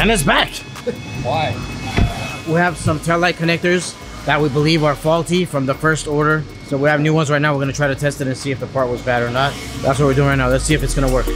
And it's back. Why? We have some taillight connectors that we believe are faulty from the first order. So we have new ones right now. We're gonna try to test it and see if the part was bad or not. That's what we're doing right now. Let's see if it's gonna work.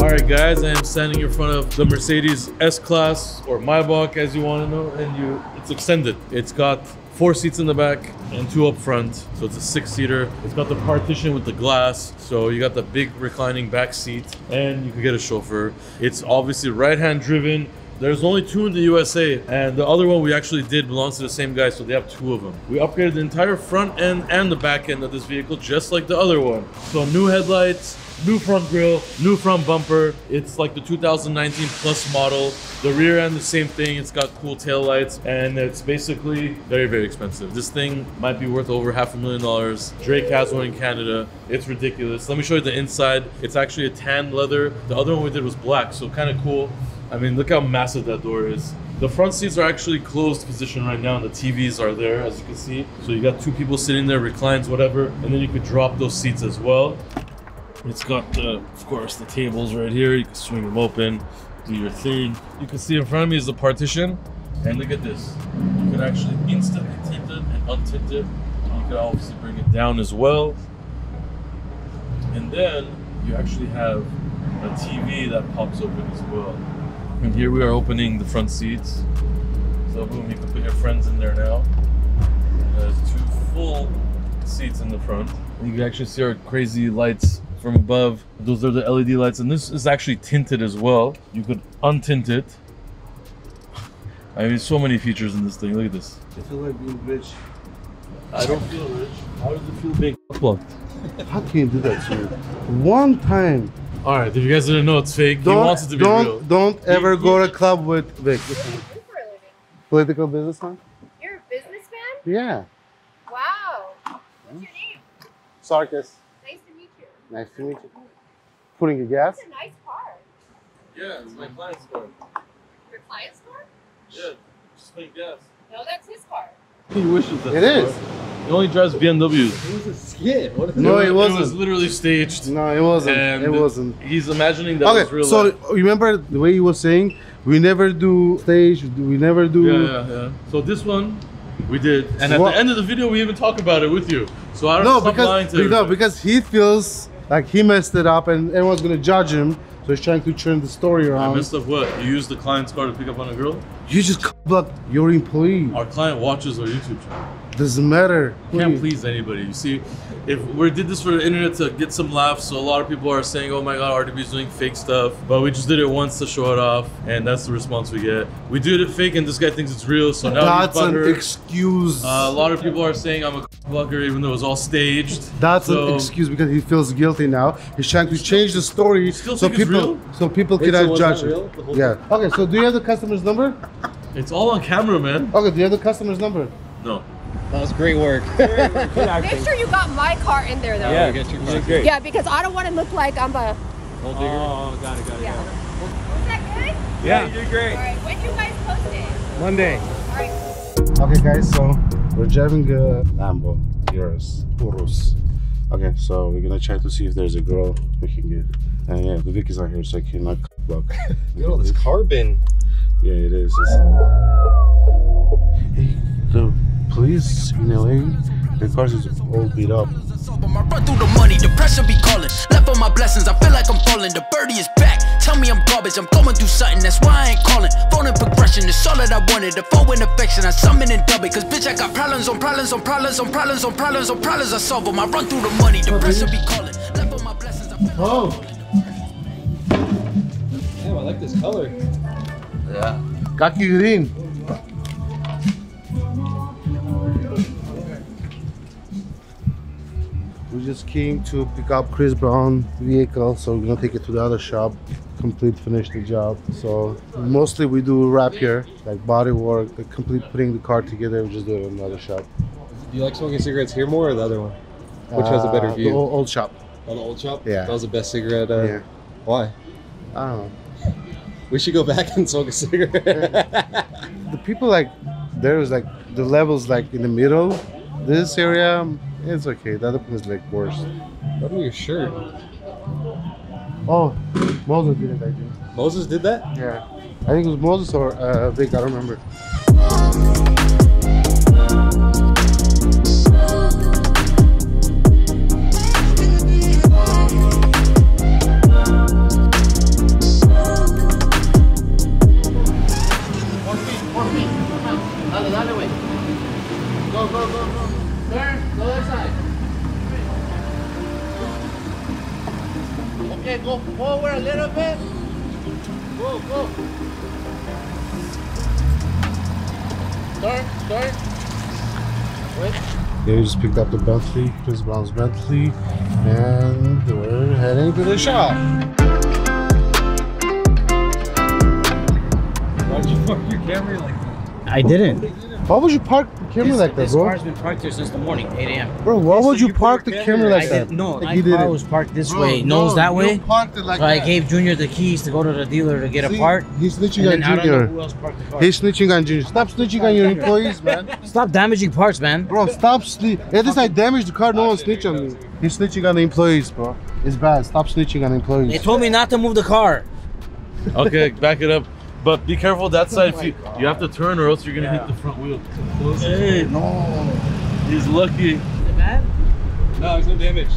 Alright guys, I am standing in front of the Mercedes S-Class, or Maybach as you want to know, and it's extended. It's got 4 seats in the back and 2 up front, so it's a 6-seater. It's got the partition with the glass, so you got the big reclining back seat, and you can get a chauffeur. It's obviously right-hand driven. There's only 2 in the USA, and the other one we actually did belongs to the same guy, so they have 2 of them. We upgraded the entire front end and the back end of this vehicle, just like the other one. So new headlights, new front grille, new front bumper. It's like the 2019 Plus model. The rear end, the same thing. It's got cool tail lights, and it's basically very, very expensive. This thing might be worth over $500,000. Drake has one in Canada. It's ridiculous. Let me show you the inside. It's actually a tan leather. The other one we did was black, so kind of cool. I mean, look how massive that door is. The front seats are actually closed position right now, and the TVs are there, as you can see. So you got 2 people sitting there, reclines, whatever, and then you could drop those seats as well. It's got, of course, the tables right here. You can swing them open, do your thing. You can see in front of me is the partition, and look at this. You can actually instantly tint it and untint it. You can obviously bring it down as well. And then you actually have a TV that pops open as well. And here we are opening the front seats. So boom, you can put your friends in there now. There's 2 full seats in the front. You can actually see our crazy lights from above. Those are the LED lights, and this is actually tinted as well. You could untint it. I mean, so many features in this thing. Look at this. I feel like being rich. I don't feel rich. How does it feel being fucked? How can you do that to me? One time. Alright, if you guys didn't know, it's fake. He wants it to be real. Don't ever go to a club with Vic. Political businessman? You're a businessman? Yeah. Wow. What's your name? Sarkis. Nice to meet you. Nice to meet you. Putting your gas? That's a nice car. Yeah, it's my client's car. Your client's car? Yeah, just putting gas. No, that's his car. He wishes that. It is. He only drives BMWs. It was a skit. What No, it wasn't. It was literally staged. No, it wasn't. And it wasn't. He's imagining that was real so life. remember the way he was saying, we never do stage, we never do... Yeah. So this one, we did. And at the end of the video, we even talk about it with you. So I don't stop lying to you. Because he feels like he messed it up and everyone's going to judge him. So he's trying to turn the story around. I messed up what? You used the client's car to pick up on a girl? You just block your employee. Our client watches our YouTube channel. Doesn't matter. Can't please anybody. You see, if we did this for the internet to get some laughs, so a lot of people are saying, oh my god, RDB's doing fake stuff. But we just did it once to show it off, and that's the response we get. We did it fake, and this guy thinks it's real, so now that's he's an butthurt. excuse. A lot of people are saying I'm a blogger, even though it was all staged. That's an excuse because he feels guilty now. He's trying to change the story so people cannot judge it. Yeah. Okay, so do you have the customer's number? It's all on camera, man. Okay, do you have the customer's number? No. That was great work. Make sure you got my car in there, though. Yeah, get your car. Great. Yeah, because I don't want to look like I'm a... Oh, got it. Yeah. Was that good? Yeah, you did great. All right, when do you guys post it? Monday. All right. Okay, guys, so we're driving a Lambo, Urus. Okay, so we're gonna try to see if there's a girl we can get. And yeah, the Vic is not here, so I cannot block. Look at all this carbon. Yeah, it is. Hey, the police in LA, their cars is all beat up. I run through the money, the pressure be calling. Left on my blessings, I feel like I'm falling. The birdie is back. Tell me I'm garbage, I'm going through something, that's why I ain't calling. Phone in progression, it's all that I wanted. The phone in affection, I summon and dub it. Cause bitch, I got problems on problems on problems on problems on problems on problems. I solve them. I run through the money, the pressure be calling. Left on my blessings, I Oh! Damn, I like this color. Yeah. Kaki green. We just came to pick up Chris Brown's vehicle, so we're gonna take it to the other shop, finish the job. So mostly we do wrap here, like body work, the complete putting the car together. We just do it in another shop. Do you like smoking cigarettes here more or the other one? Which has a better view? The old shop. Oh, the old shop? Yeah. That was the best cigarette? Yeah. Why? I don't know. We should go back and smoke a cigarette. The people like, there's like, the levels like in the middle. This area, it's okay. The other one is like worse. What are your shirt? Oh, Moses did it, I think. Moses did that? Yeah. I think it was Moses or Vic, I don't remember. Okay, go forward a little bit. Go, go. Turn. Wait. Yeah, we just picked up the Bentley, Chris Brown's Bentley, and we're heading to the shop. Why'd you park your Camry like that? I didn't. Why would you park the camera like that, This bro? car's been parked here since the morning, 8 a.m. Bro, why would you you park put the your camera camera like I that? didn't. No, Like my you car didn't. was parked this Bro, way, no, nose that way. You parked it like So I that. gave Junior the keys to go to the dealer to get a See, part. he's snitching And on then I don't know Junior. who else parked the car. He's snitching on Junior. Stop snitching on your employees, man. Stop damaging parts, man. Bro, stop snitching. At least I damaged the car, no one snitched on me. He's snitching on the employees, bro. It's bad. Stop snitching on employees. They told me not to move the car. Okay, back it up. But be careful that side. If you have to turn or else you're gonna hit the front wheel. Hey, No. he's lucky. Is it bad? No, there's no damage.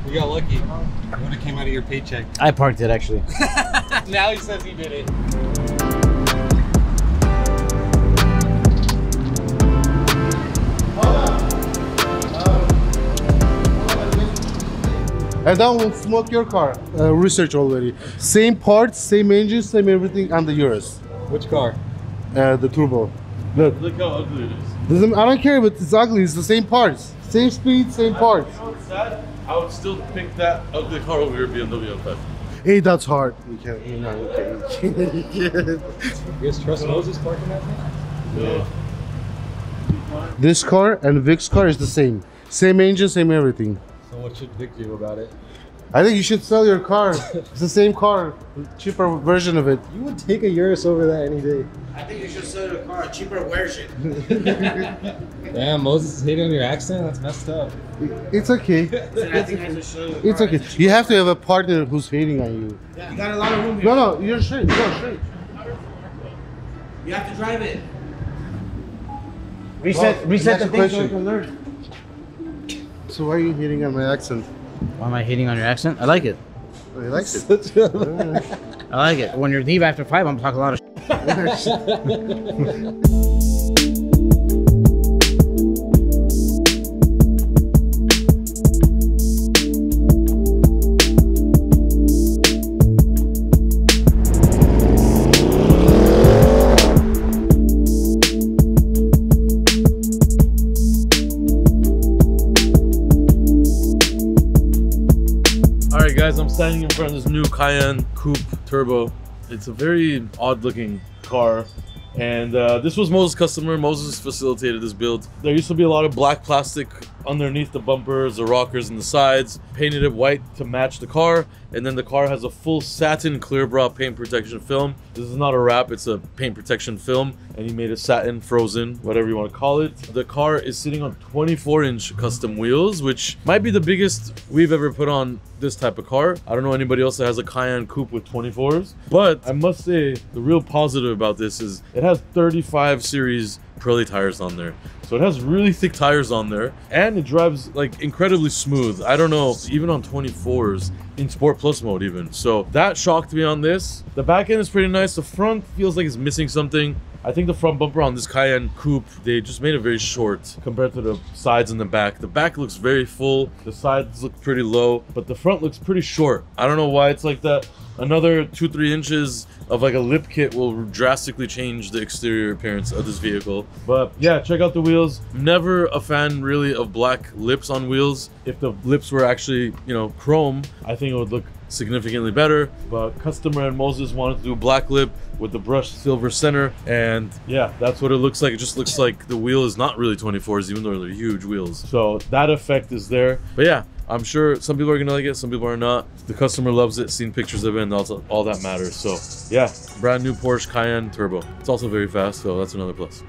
You got lucky. It would have came out of your paycheck. I parked it actually. Now he says he did it. And that will smoke your car. Research already. Same parts, same engine, same everything on the Urus. Which car? The turbo. Look. Look how ugly it is. I don't care, but it's ugly. It's the same parts. Same speed, same parts. You know what's sad? I would still pick that ugly car over your BMW M5. Hey, that's hard. You can't. You know, you can't. You guys trust Moses parking that thing? Yeah. This car and Vic's car is the same. Same engine, same everything. So what should Vic do about it? I think you should sell your car. It's the same car, cheaper version of it. You would take a Urus over that any day. I think you should sell your car a cheaper version. Damn, Moses is hating on your accent? That's messed up. It's okay. It's okay. You have to have a partner who's hating on you. You got a lot of room here. No, you're straight. Go straight. You have to drive it. Reset That's the a thing so question. you can learn. So why are you hating on my accent? Why am I hating on your accent? I like it. Oh, you like it? I like it. When you leave after 5, I'm talking a lot of Alright guys, I'm standing in front of this new Cayenne Coupe Turbo. It's a very odd looking car. And this was Moses' customer. Moses facilitated this build. There used to be a lot of black plastic underneath the bumpers, the rockers, and the sides. Painted it white to match the car. And then the car has a full satin clear bra paint protection film. This is not a wrap, it's a paint protection film. And he made a satin frozen, whatever you want to call it. The car is sitting on 24-inch custom wheels, which might be the biggest we've ever put on this type of car. I don't know anybody else that has a Cayenne Coupe with 24s. But I must say, the real positive about this is it has 35 series Pirelli tires on there. So it has really thick tires on there, and it drives like incredibly smooth. I don't know, even on 24s in Sport Plus mode even. So that shocked me on this. The back end is pretty nice. The front feels like it's missing something. I think the front bumper on this Cayenne Coupe, they just made it very short compared to the sides and the back. The back looks very full, the sides look pretty low, but the front looks pretty short. I don't know why it's like that. Another 2-3 inches of like a lip kit will drastically change the exterior appearance of this vehicle. But yeah, check out the wheels. Never a fan really of black lips on wheels. If the lips were actually, you know, chrome, I think it would look significantly better. But customer and Moses wanted to do black lip with the brushed silver center, and yeah, that's what it looks like. It just looks like the wheel is not really 24s, even though they're huge wheels. So that effect is there. But yeah, I'm sure some people are gonna like it, some people are not. The customer loves it, seen pictures of it, and that's all that matters. So yeah, brand new Porsche Cayenne Turbo. It's also very fast, so that's another plus.